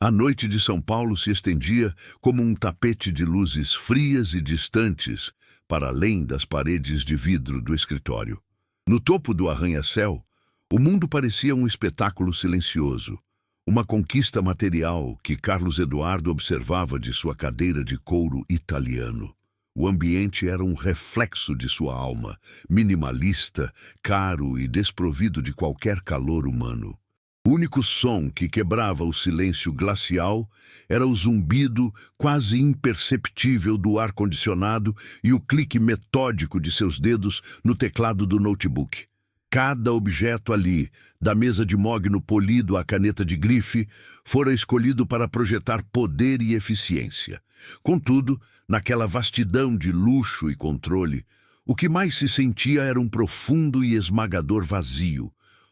A noite de São Paulo se estendia como um tapete de luzes frias e distantes para além das paredes de vidro do escritório. No topo do arranha-céu, o mundo parecia um espetáculo silencioso, uma conquista material que Carlos Eduardo observava de sua cadeira de couro italiano. O ambiente era um reflexo de sua alma, minimalista, caro e desprovido de qualquer calor humano. O único som que quebrava o silêncio glacial era o zumbido quase imperceptível do ar-condicionado e o clique metódico de seus dedos no teclado do notebook. Cada objeto ali, da mesa de mogno polido à caneta de grife, fora escolhido para projetar poder e eficiência. Contudo, naquela vastidão de luxo e controle, o que mais se sentia era um profundo e esmagador vazio,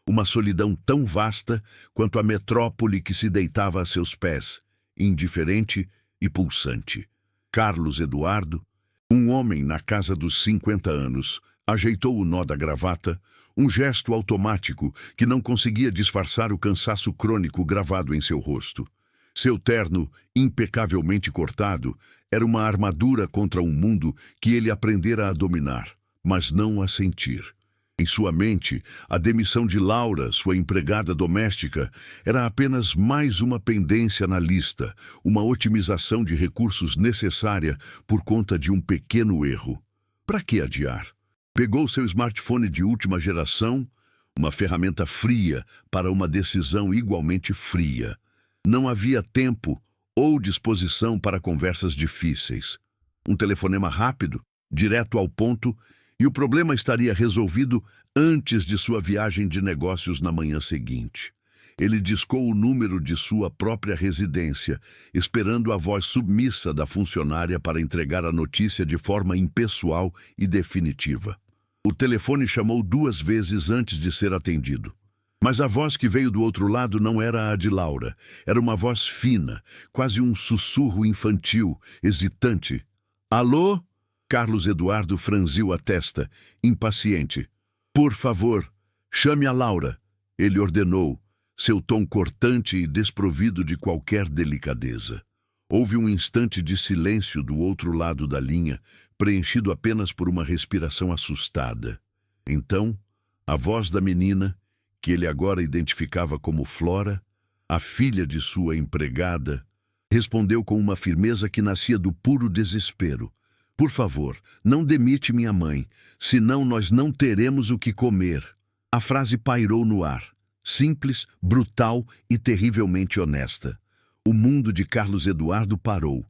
uma solidão tão vasta quanto a metrópole que se deitava a seus pés, indiferente e pulsante. Carlos Eduardo, um homem na casa dos 50 anos, ajeitou o nó da gravata, um gesto automático que não conseguia disfarçar o cansaço crônico gravado em seu rosto. Seu terno, impecavelmente cortado, era uma armadura contra um mundo que ele aprendera a dominar, mas não a sentir. Em sua mente, a demissão de Laura, sua empregada doméstica, era apenas mais uma pendência na lista, uma otimização de recursos necessária por conta de um pequeno erro. Para que adiar? Pegou seu smartphone de última geração, uma ferramenta fria para uma decisão igualmente fria. Não havia tempo ou disposição para conversas difíceis. Um telefonema rápido, direto ao ponto, e o problema estaria resolvido antes de sua viagem de negócios na manhã seguinte. Ele discou o número de sua própria residência, esperando a voz submissa da funcionária para entregar a notícia de forma impessoal e definitiva. O telefone chamou 2 vezes antes de ser atendido. Mas a voz que veio do outro lado não era a de Laura. Era uma voz fina, quase um sussurro infantil, hesitante. Alô? Carlos Eduardo franziu a testa, impaciente. Por favor, chame a Laura, ele ordenou, seu tom cortante e desprovido de qualquer delicadeza. Houve um instante de silêncio do outro lado da linha, preenchido apenas por uma respiração assustada. Então, a voz da menina, que ele agora identificava como Flora, a filha de sua empregada, respondeu com uma firmeza que nascia do puro desespero. Por favor, não demite minha mãe, senão nós não teremos o que comer. A frase pairou no ar, simples, brutal e terrivelmente honesta. O mundo de Carlos Eduardo parou.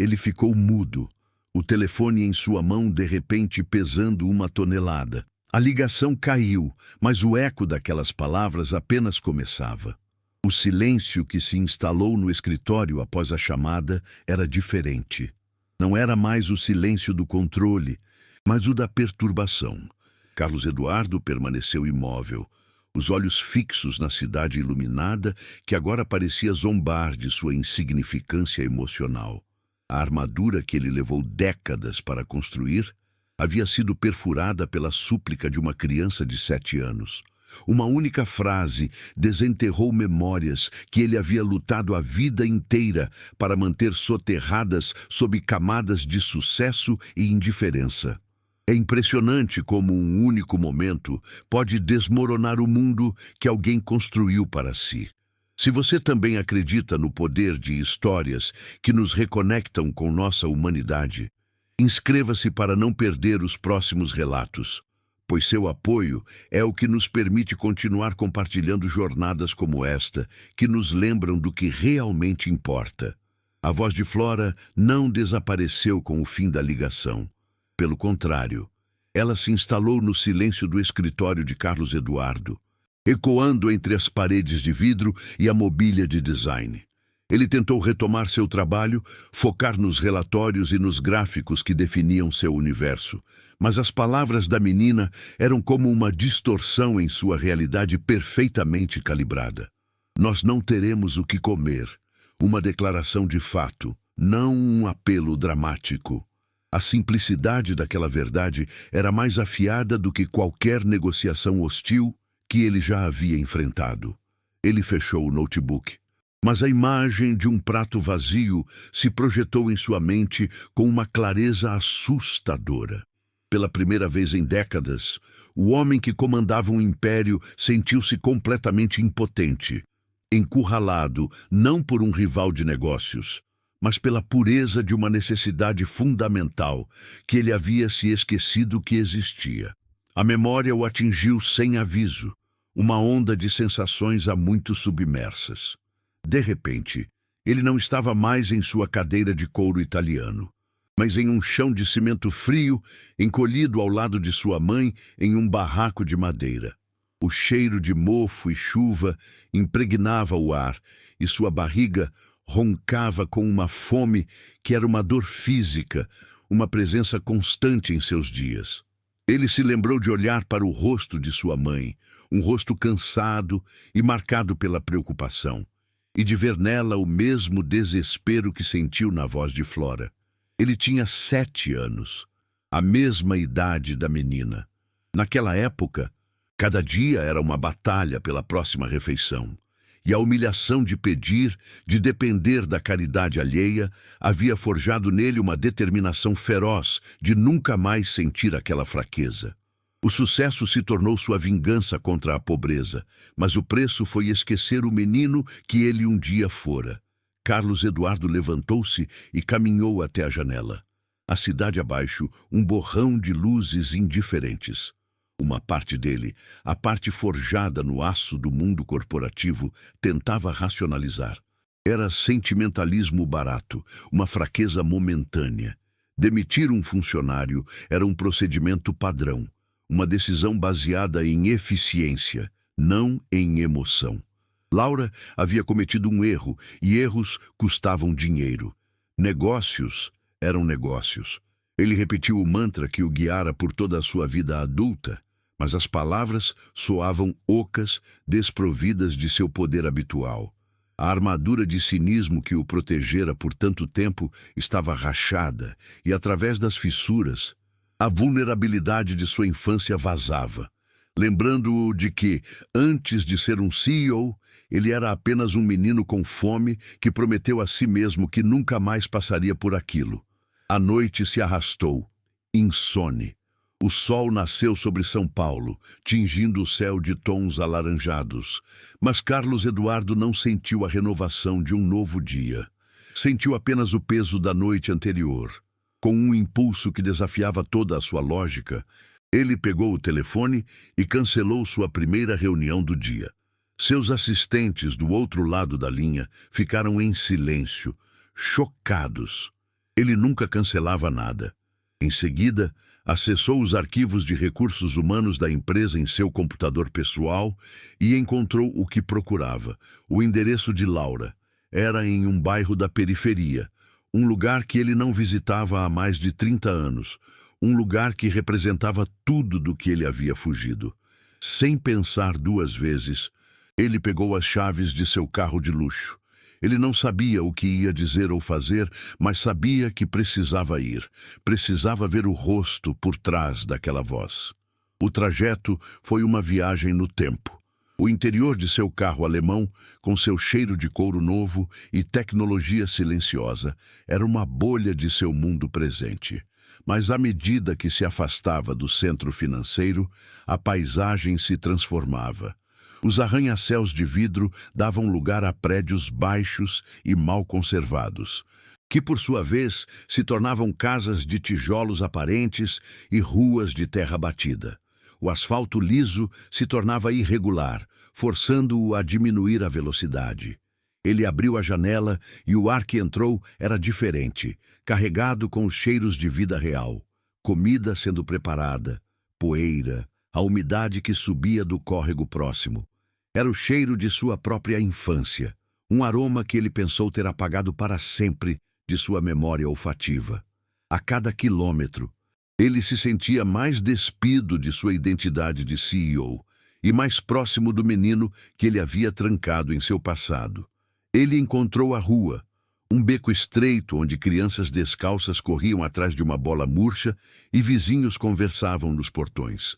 Ele ficou mudo, o telefone em sua mão de repente pesando 1 tonelada. A ligação caiu, mas o eco daquelas palavras apenas começava. O silêncio que se instalou no escritório após a chamada era diferente. Não era mais o silêncio do controle, mas o da perturbação. Carlos Eduardo permaneceu imóvel, os olhos fixos na cidade iluminada que agora parecia zombar de sua insignificância emocional. A armadura que ele levou décadas para construir havia sido perfurada pela súplica de uma criança de 7 anos. Uma única frase desenterrou memórias que ele havia lutado a vida inteira para manter soterradas sob camadas de sucesso e indiferença. É impressionante como um único momento pode desmoronar o mundo que alguém construiu para si. Se você também acredita no poder de histórias que nos reconectam com nossa humanidade, inscreva-se para não perder os próximos relatos, pois seu apoio é o que nos permite continuar compartilhando jornadas como esta, que nos lembram do que realmente importa. A voz de Flora não desapareceu com o fim da ligação. Pelo contrário, ela se instalou no silêncio do escritório de Carlos Eduardo, ecoando entre as paredes de vidro e a mobília de design. Ele tentou retomar seu trabalho, focar nos relatórios e nos gráficos que definiam seu universo, mas as palavras da menina eram como uma distorção em sua realidade perfeitamente calibrada. Nós não teremos o que comer. Uma declaração de fato, não um apelo dramático. A simplicidade daquela verdade era mais afiada do que qualquer negociação hostil que ele já havia enfrentado. Ele fechou o notebook. Mas a imagem de um prato vazio se projetou em sua mente com uma clareza assustadora. Pela primeira vez em décadas, o homem que comandava um império sentiu-se completamente impotente, encurralado não por um rival de negócios, mas pela pureza de uma necessidade fundamental que ele havia se esquecido que existia. A memória o atingiu sem aviso, uma onda de sensações há muito submersas. De repente, ele não estava mais em sua cadeira de couro italiano, mas em um chão de cimento frio, encolhido ao lado de sua mãe em um barraco de madeira. O cheiro de mofo e chuva impregnava o ar e sua barriga roncava com uma fome que era uma dor física, uma presença constante em seus dias. Ele se lembrou de olhar para o rosto de sua mãe, um rosto cansado e marcado pela preocupação, e de ver nela o mesmo desespero que sentiu na voz de Flora. Ele tinha 7 anos, a mesma idade da menina. Naquela época, cada dia era uma batalha pela próxima refeição, e a humilhação de pedir, de depender da caridade alheia, havia forjado nele uma determinação feroz de nunca mais sentir aquela fraqueza. O sucesso se tornou sua vingança contra a pobreza, mas o preço foi esquecer o menino que ele um dia fora. Carlos Eduardo levantou-se e caminhou até a janela. A cidade abaixo, um borrão de luzes indiferentes. Uma parte dele, a parte forjada no aço do mundo corporativo, tentava racionalizar. Era sentimentalismo barato, uma fraqueza momentânea. Demitir um funcionário era um procedimento padrão, uma decisão baseada em eficiência, não em emoção. Laura havia cometido um erro, e erros custavam dinheiro. Negócios eram negócios. Ele repetiu o mantra que o guiara por toda a sua vida adulta, mas as palavras soavam ocas, desprovidas de seu poder habitual. A armadura de cinismo que o protegera por tanto tempo estava rachada, e através das fissuras, a vulnerabilidade de sua infância vazava, lembrando-o de que, antes de ser um CEO, ele era apenas um menino com fome que prometeu a si mesmo que nunca mais passaria por aquilo. A noite se arrastou, insone. O sol nasceu sobre São Paulo, tingindo o céu de tons alaranjados. Mas Carlos Eduardo não sentiu a renovação de um novo dia. Sentiu apenas o peso da noite anterior. Com um impulso que desafiava toda a sua lógica, ele pegou o telefone e cancelou sua primeira reunião do dia. Seus assistentes do outro lado da linha ficaram em silêncio, chocados. Ele nunca cancelava nada. Em seguida, acessou os arquivos de recursos humanos da empresa em seu computador pessoal e encontrou o que procurava, o endereço de Laura. Era em um bairro da periferia, um lugar que ele não visitava há mais de 30 anos, um lugar que representava tudo do que ele havia fugido. Sem pensar 2 vezes, ele pegou as chaves de seu carro de luxo. Ele não sabia o que ia dizer ou fazer, mas sabia que precisava ir. Precisava ver o rosto por trás daquela voz. O trajeto foi uma viagem no tempo. O interior de seu carro alemão, com seu cheiro de couro novo e tecnologia silenciosa, era uma bolha de seu mundo presente. Mas à medida que se afastava do centro financeiro, a paisagem se transformava. Os arranha-céus de vidro davam lugar a prédios baixos e mal conservados, que por sua vez se tornavam casas de tijolos aparentes e ruas de terra batida. O asfalto liso se tornava irregular, forçando-o a diminuir a velocidade. Ele abriu a janela e o ar que entrou era diferente, carregado com os cheiros de vida real. Comida sendo preparada, poeira, a umidade que subia do córrego próximo. Era o cheiro de sua própria infância, um aroma que ele pensou ter apagado para sempre de sua memória olfativa. A cada quilômetro, ele se sentia mais despido de sua identidade de CEO e mais próximo do menino que ele havia trancado em seu passado. Ele encontrou a rua, um beco estreito onde crianças descalças corriam atrás de uma bola murcha e vizinhos conversavam nos portões.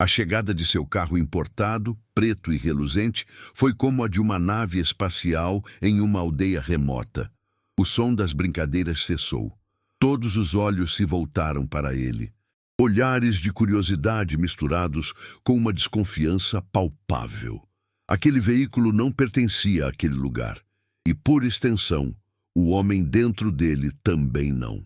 A chegada de seu carro importado, preto e reluzente, foi como a de uma nave espacial em uma aldeia remota. O som das brincadeiras cessou. Todos os olhos se voltaram para ele. Olhares de curiosidade misturados com uma desconfiança palpável. Aquele veículo não pertencia àquele lugar. E, por extensão, o homem dentro dele também não.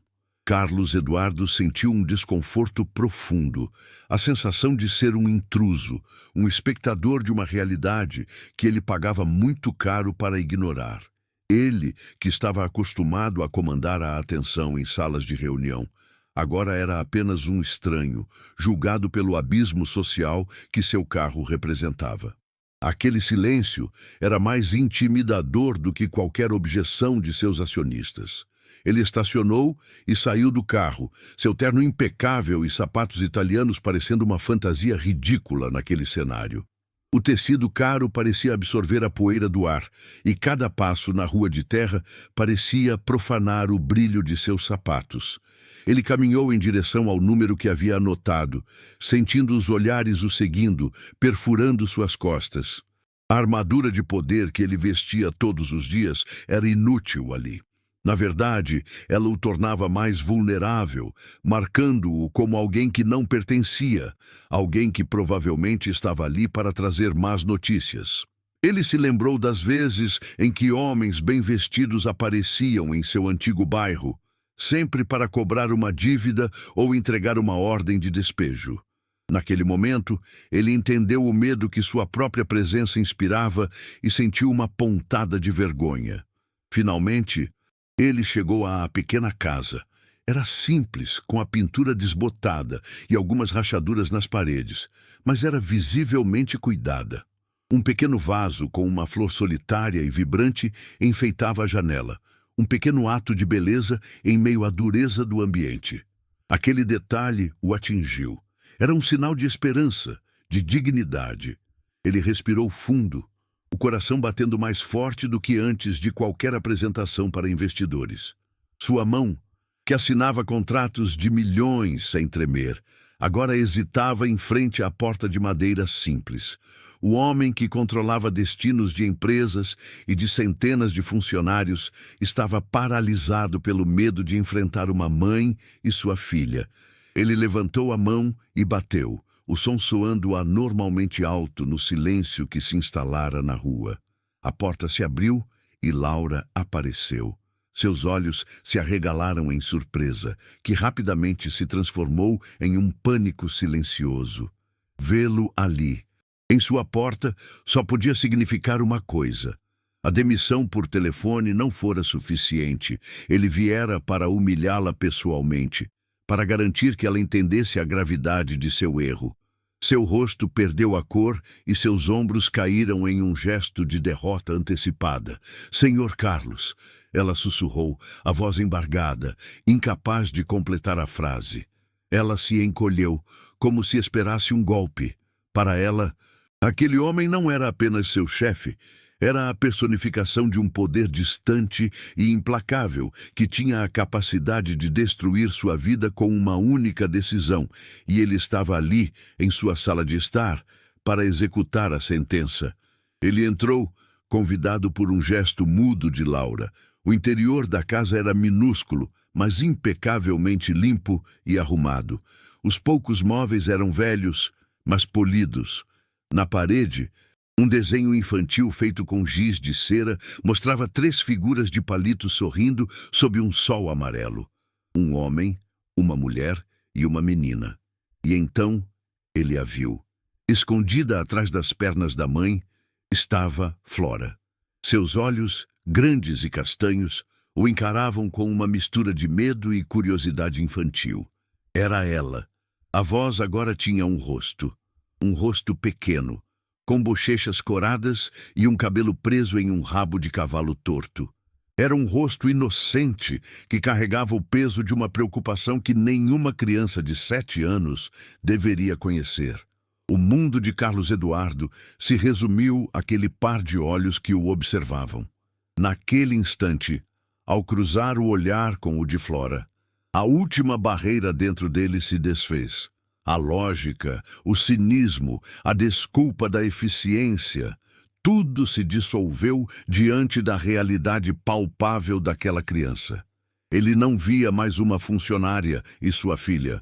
Carlos Eduardo sentiu um desconforto profundo, a sensação de ser um intruso, um espectador de uma realidade que ele pagava muito caro para ignorar. Ele, que estava acostumado a comandar a atenção em salas de reunião, agora era apenas um estranho, julgado pelo abismo social que seu carro representava. Aquele silêncio era mais intimidador do que qualquer objeção de seus acionistas. Ele estacionou e saiu do carro, seu terno impecável e sapatos italianos parecendo uma fantasia ridícula naquele cenário. O tecido caro parecia absorver a poeira do ar, e cada passo na rua de terra parecia profanar o brilho de seus sapatos. Ele caminhou em direção ao número que havia anotado, sentindo os olhares o seguindo, perfurando suas costas. A armadura de poder que ele vestia todos os dias era inútil ali. Na verdade, ela o tornava mais vulnerável, marcando-o como alguém que não pertencia, alguém que provavelmente estava ali para trazer más notícias. Ele se lembrou das vezes em que homens bem vestidos apareciam em seu antigo bairro, sempre para cobrar uma dívida ou entregar uma ordem de despejo. Naquele momento, ele entendeu o medo que sua própria presença inspirava e sentiu uma pontada de vergonha. Finalmente, ele chegou à pequena casa. Era simples, com a pintura desbotada e algumas rachaduras nas paredes, mas era visivelmente cuidada. Um pequeno vaso com uma flor solitária e vibrante enfeitava a janela, um pequeno ato de beleza em meio à dureza do ambiente. Aquele detalhe o atingiu. Era um sinal de esperança, de dignidade. Ele respirou fundo, o coração batendo mais forte do que antes de qualquer apresentação para investidores. Sua mão, que assinava contratos de milhões sem tremer, agora hesitava em frente à porta de madeira simples. O homem que controlava destinos de empresas e de centenas de funcionários estava paralisado pelo medo de enfrentar uma mãe e sua filha. Ele levantou a mão e bateu, o som soando anormalmente alto no silêncio que se instalara na rua. A porta se abriu e Laura apareceu. Seus olhos se arregalaram em surpresa, que rapidamente se transformou em um pânico silencioso. Vê-lo ali, em sua porta, só podia significar uma coisa. A demissão por telefone não fora suficiente. Ele viera para humilhá-la pessoalmente, para garantir que ela entendesse a gravidade de seu erro. Seu rosto perdeu a cor e seus ombros caíram em um gesto de derrota antecipada. "Senhor Carlos", ela sussurrou, a voz embargada, incapaz de completar a frase. Ela se encolheu, como se esperasse um golpe. Para ela, aquele homem não era apenas seu chefe, era a personificação de um poder distante e implacável que tinha a capacidade de destruir sua vida com uma única decisão, e ele estava ali, em sua sala de estar, para executar a sentença. Ele entrou, convidado por um gesto mudo de Laura. O interior da casa era minúsculo, mas impecavelmente limpo e arrumado. Os poucos móveis eram velhos, mas polidos. Na parede, um desenho infantil feito com giz de cera mostrava 3 figuras de palito sorrindo sob um sol amarelo. Um homem, uma mulher e uma menina. E então ele a viu. Escondida atrás das pernas da mãe, estava Flora. Seus olhos, grandes e castanhos, o encaravam com uma mistura de medo e curiosidade infantil. Era ela. A voz agora tinha um rosto pequeno, com bochechas coradas e um cabelo preso em um rabo de cavalo torto. Era um rosto inocente que carregava o peso de uma preocupação que nenhuma criança de 7 anos deveria conhecer. O mundo de Carlos Eduardo se resumiu àquele par de olhos que o observavam. Naquele instante, ao cruzar o olhar com o de Flora, a última barreira dentro dele se desfez. A lógica, o cinismo, a desculpa da eficiência, tudo se dissolveu diante da realidade palpável daquela criança. Ele não via mais uma funcionária e sua filha,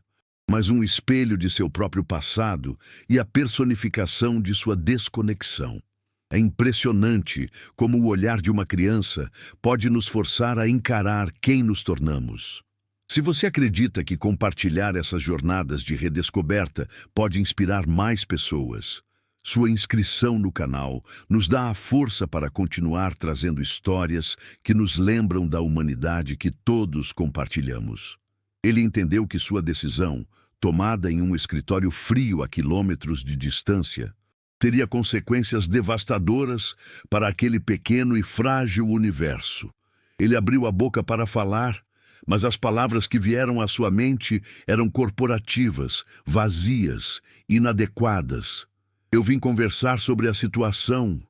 mas um espelho de seu próprio passado e a personificação de sua desconexão. É impressionante como o olhar de uma criança pode nos forçar a encarar quem nos tornamos. Se você acredita que compartilhar essas jornadas de redescoberta pode inspirar mais pessoas, sua inscrição no canal nos dá a força para continuar trazendo histórias que nos lembram da humanidade que todos compartilhamos. Ele entendeu que sua decisão, tomada em um escritório frio a quilômetros de distância, teria consequências devastadoras para aquele pequeno e frágil universo. Ele abriu a boca para falar, mas as palavras que vieram à sua mente eram corporativas, vazias, inadequadas. Eu vim conversar sobre a situação,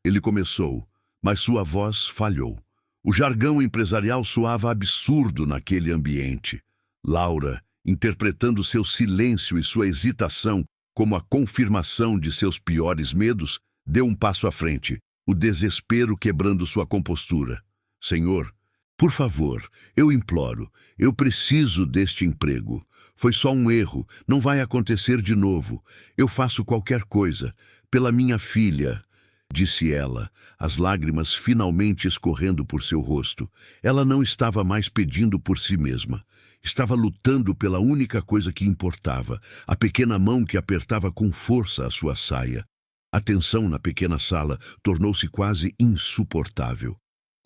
ele começou, mas sua voz falhou. O jargão empresarial soava absurdo naquele ambiente. Laura, interpretando seu silêncio e sua hesitação como a confirmação de seus piores medos, deu um passo à frente, o desespero quebrando sua compostura. Senhor, por favor, eu imploro, eu preciso deste emprego. Foi só um erro, não vai acontecer de novo. Eu faço qualquer coisa, pela minha filha, disse ela, as lágrimas finalmente escorrendo por seu rosto. Ela não estava mais pedindo por si mesma. Estava lutando pela única coisa que importava, a pequena mão que apertava com força a sua saia. A tensão na pequena sala tornou-se quase insuportável.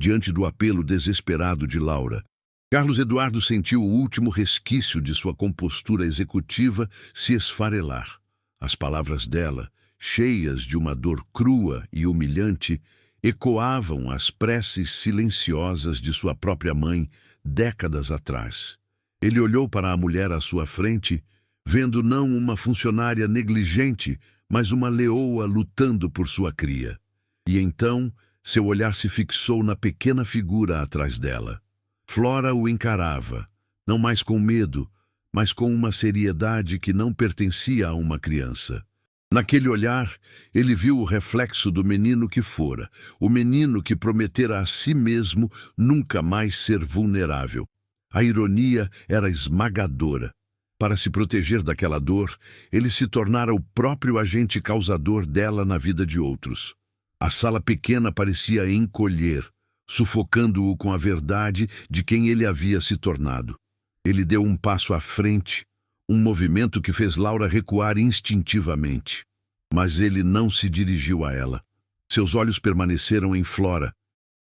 Diante do apelo desesperado de Laura, Carlos Eduardo sentiu o último resquício de sua compostura executiva se esfarelar. As palavras dela, cheias de uma dor crua e humilhante, ecoavam as preces silenciosas de sua própria mãe décadas atrás. Ele olhou para a mulher à sua frente, vendo não uma funcionária negligente, mas uma leoa lutando por sua cria. E então, seu olhar se fixou na pequena figura atrás dela. Flora o encarava, não mais com medo, mas com uma seriedade que não pertencia a uma criança. Naquele olhar, ele viu o reflexo do menino que fora, o menino que prometera a si mesmo nunca mais ser vulnerável. A ironia era esmagadora. Para se proteger daquela dor, ele se tornara o próprio agente causador dela na vida de outros. A sala pequena parecia encolher, sufocando-o com a verdade de quem ele havia se tornado. Ele deu um passo à frente, um movimento que fez Laura recuar instintivamente. Mas ele não se dirigiu a ela. Seus olhos permaneceram em Flora,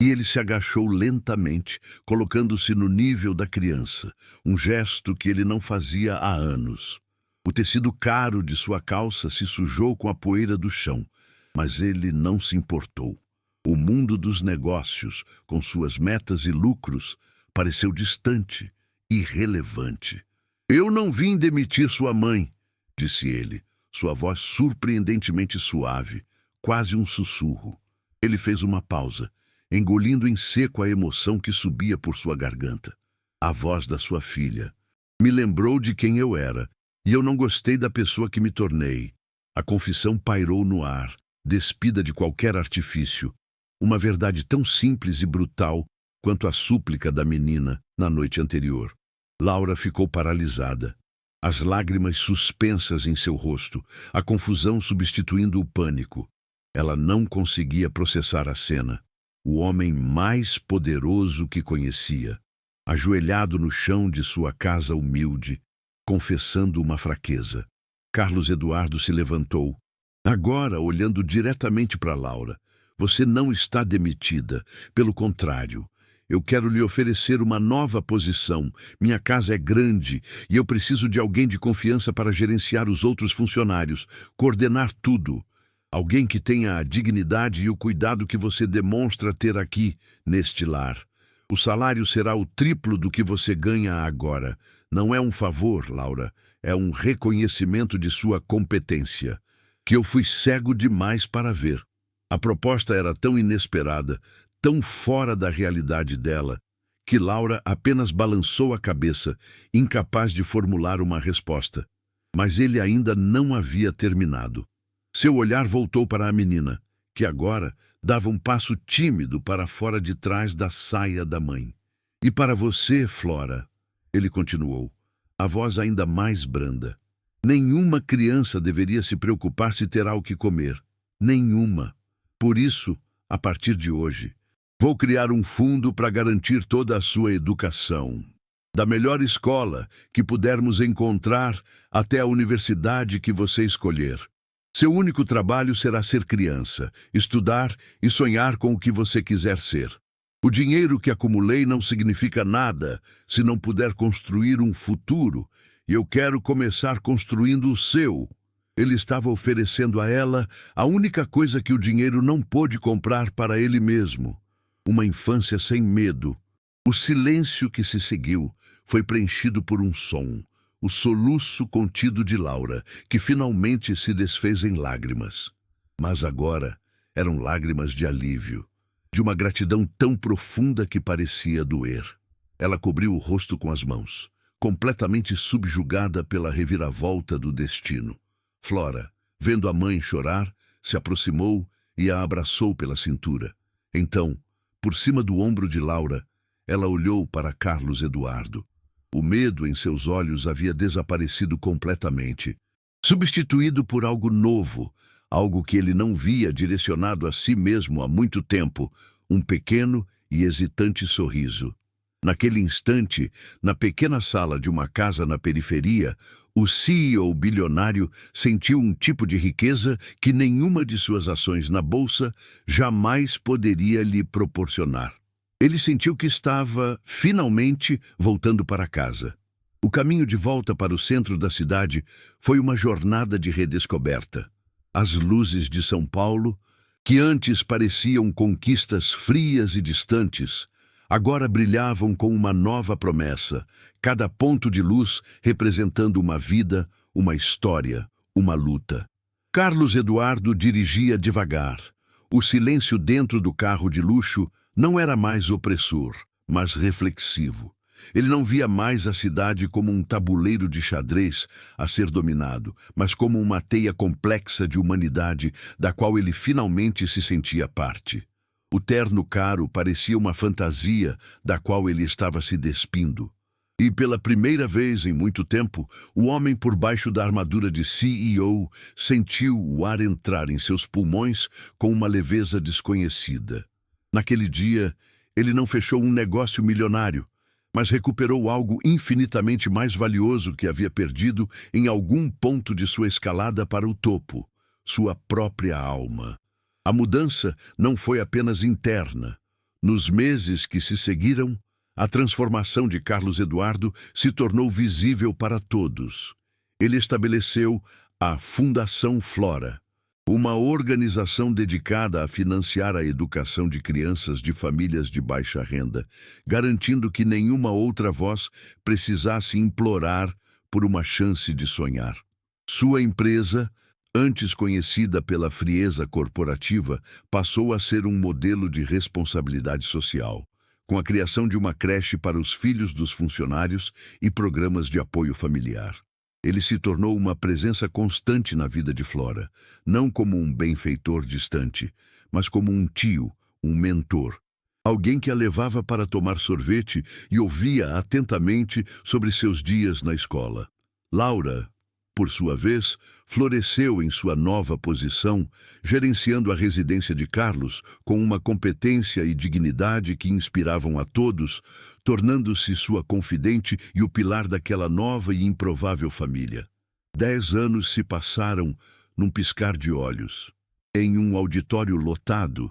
e ele se agachou lentamente, colocando-se no nível da criança, um gesto que ele não fazia há anos. O tecido caro de sua calça se sujou com a poeira do chão, mas ele não se importou. O mundo dos negócios, com suas metas e lucros, pareceu distante, irrelevante. Eu não vim demitir sua mãe, disse ele, sua voz surpreendentemente suave, quase um sussurro. Ele fez uma pausa, engolindo em seco a emoção que subia por sua garganta. A voz da sua filha me lembrou de quem eu era, e eu não gostei da pessoa que me tornei. A confissão pairou no ar, despida de qualquer artifício, uma verdade tão simples e brutal quanto a súplica da menina na noite anterior. Laura ficou paralisada, as lágrimas suspensas em seu rosto, a confusão substituindo o pânico. Ela não conseguia processar a cena. O homem mais poderoso que conhecia, ajoelhado no chão de sua casa humilde, confessando uma fraqueza. Carlos Eduardo se levantou, agora olhando diretamente para Laura. Você não está demitida, pelo contrário. Eu quero lhe oferecer uma nova posição. Minha casa é grande e eu preciso de alguém de confiança para gerenciar os outros funcionários, coordenar tudo. Alguém que tenha a dignidade e o cuidado que você demonstra ter aqui, neste lar. O salário será o triplo do que você ganha agora. Não é um favor, Laura, é um reconhecimento de sua competência, que eu fui cego demais para ver. A proposta era tão inesperada, tão fora da realidade dela, que Laura apenas balançou a cabeça, incapaz de formular uma resposta. Mas ele ainda não havia terminado. Seu olhar voltou para a menina, que agora dava um passo tímido para fora de trás da saia da mãe. E para você, Flora, ele continuou, a voz ainda mais branda. Nenhuma criança deveria se preocupar se terá o que comer. Nenhuma. Por isso, a partir de hoje, vou criar um fundo para garantir toda a sua educação. Da melhor escola que pudermos encontrar até a universidade que você escolher. Seu único trabalho será ser criança, estudar e sonhar com o que você quiser ser. O dinheiro que acumulei não significa nada se não puder construir um futuro, e eu quero começar construindo o seu. Ele estava oferecendo a ela a única coisa que o dinheiro não pôde comprar para ele mesmo: uma infância sem medo. O silêncio que se seguiu foi preenchido por um som, o soluço contido de Laura, que finalmente se desfez em lágrimas. Mas agora eram lágrimas de alívio, de uma gratidão tão profunda que parecia doer. Ela cobriu o rosto com as mãos, completamente subjugada pela reviravolta do destino. Flora, vendo a mãe chorar, se aproximou e a abraçou pela cintura. Então, por cima do ombro de Laura, ela olhou para Carlos Eduardo. O medo em seus olhos havia desaparecido completamente, substituído por algo novo, algo que ele não via direcionado a si mesmo há muito tempo, um pequeno e hesitante sorriso. Naquele instante, na pequena sala de uma casa na periferia, o CEO bilionário sentiu um tipo de riqueza que nenhuma de suas ações na bolsa jamais poderia lhe proporcionar. Ele sentiu que estava, finalmente, voltando para casa. O caminho de volta para o centro da cidade foi uma jornada de redescoberta. As luzes de São Paulo, que antes pareciam conquistas frias e distantes, agora brilhavam com uma nova promessa, cada ponto de luz representando uma vida, uma história, uma luta. Carlos Eduardo dirigia devagar. O silêncio dentro do carro de luxo não era mais opressor, mas reflexivo. Ele não via mais a cidade como um tabuleiro de xadrez a ser dominado, mas como uma teia complexa de humanidade da qual ele finalmente se sentia parte. O terno caro parecia uma fantasia da qual ele estava se despindo. E pela primeira vez em muito tempo, o homem por baixo da armadura de CEO sentiu o ar entrar em seus pulmões com uma leveza desconhecida. Naquele dia, ele não fechou um negócio milionário, mas recuperou algo infinitamente mais valioso que havia perdido em algum ponto de sua escalada para o topo: sua própria alma. A mudança não foi apenas interna. Nos meses que se seguiram, a transformação de Carlos Eduardo se tornou visível para todos. Ele estabeleceu a Fundação Flora, uma organização dedicada a financiar a educação de crianças de famílias de baixa renda, garantindo que nenhuma outra voz precisasse implorar por uma chance de sonhar. Sua empresa, antes conhecida pela frieza corporativa, passou a ser um modelo de responsabilidade social, com a criação de uma creche para os filhos dos funcionários e programas de apoio familiar. Ele se tornou uma presença constante na vida de Flora, não como um benfeitor distante, mas como um tio, um mentor, alguém que a levava para tomar sorvete e ouvia atentamente sobre seus dias na escola. Laura, por sua vez, floresceu em sua nova posição, gerenciando a residência de Carlos com uma competência e dignidade que inspiravam a todos, tornando-se sua confidente e o pilar daquela nova e improvável família. 10 anos se passaram num piscar de olhos. Em um auditório lotado,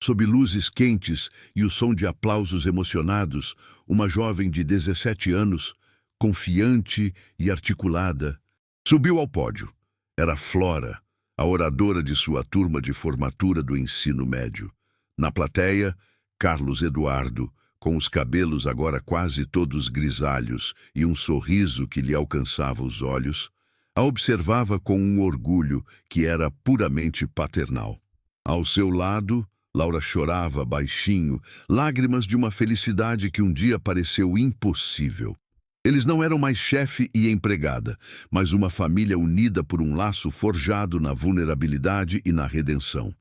sob luzes quentes e o som de aplausos emocionados, uma jovem de 17 anos, confiante e articulada, subiu ao pódio. Era Flora, a oradora de sua turma de formatura do ensino médio. Na plateia, Carlos Eduardo, com os cabelos agora quase todos grisalhos e um sorriso que lhe alcançava os olhos, a observava com um orgulho que era puramente paternal. Ao seu lado, Laura chorava baixinho, lágrimas de uma felicidade que um dia pareceu impossível. Eles não eram mais chefe e empregada, mas uma família unida por um laço forjado na vulnerabilidade e na redenção.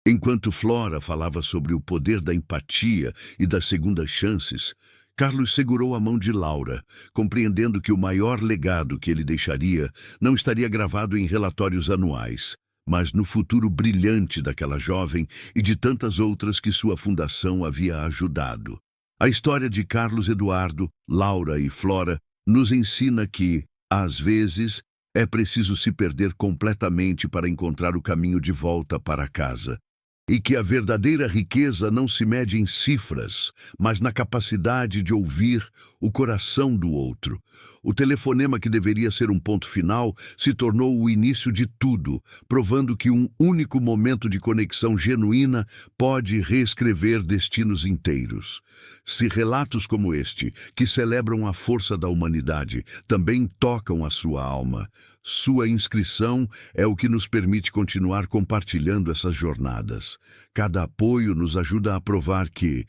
Enquanto Flora falava sobre o poder da empatia e das segundas chances, Carlos segurou a mão de Laura, compreendendo que o maior legado que ele deixaria não estaria gravado em relatórios anuais, mas no futuro brilhante daquela jovem e de tantas outras que sua fundação havia ajudado. A história de Carlos Eduardo, Laura e Flora nos ensina que, às vezes, é preciso se perder completamente para encontrar o caminho de volta para casa. E que a verdadeira riqueza não se mede em cifras, mas na capacidade de ouvir o coração do outro. O telefonema que deveria ser um ponto final se tornou o início de tudo, provando que um único momento de conexão genuína pode reescrever destinos inteiros. Se relatos como este, que celebram a força da humanidade, também tocam a sua alma, sua inscrição é o que nos permite continuar compartilhando essas jornadas. Cada apoio nos ajuda a provar que,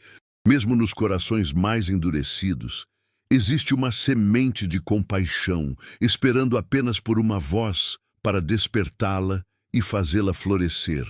mesmo nos corações mais endurecidos, existe uma semente de compaixão, esperando apenas por uma voz para despertá-la e fazê-la florescer.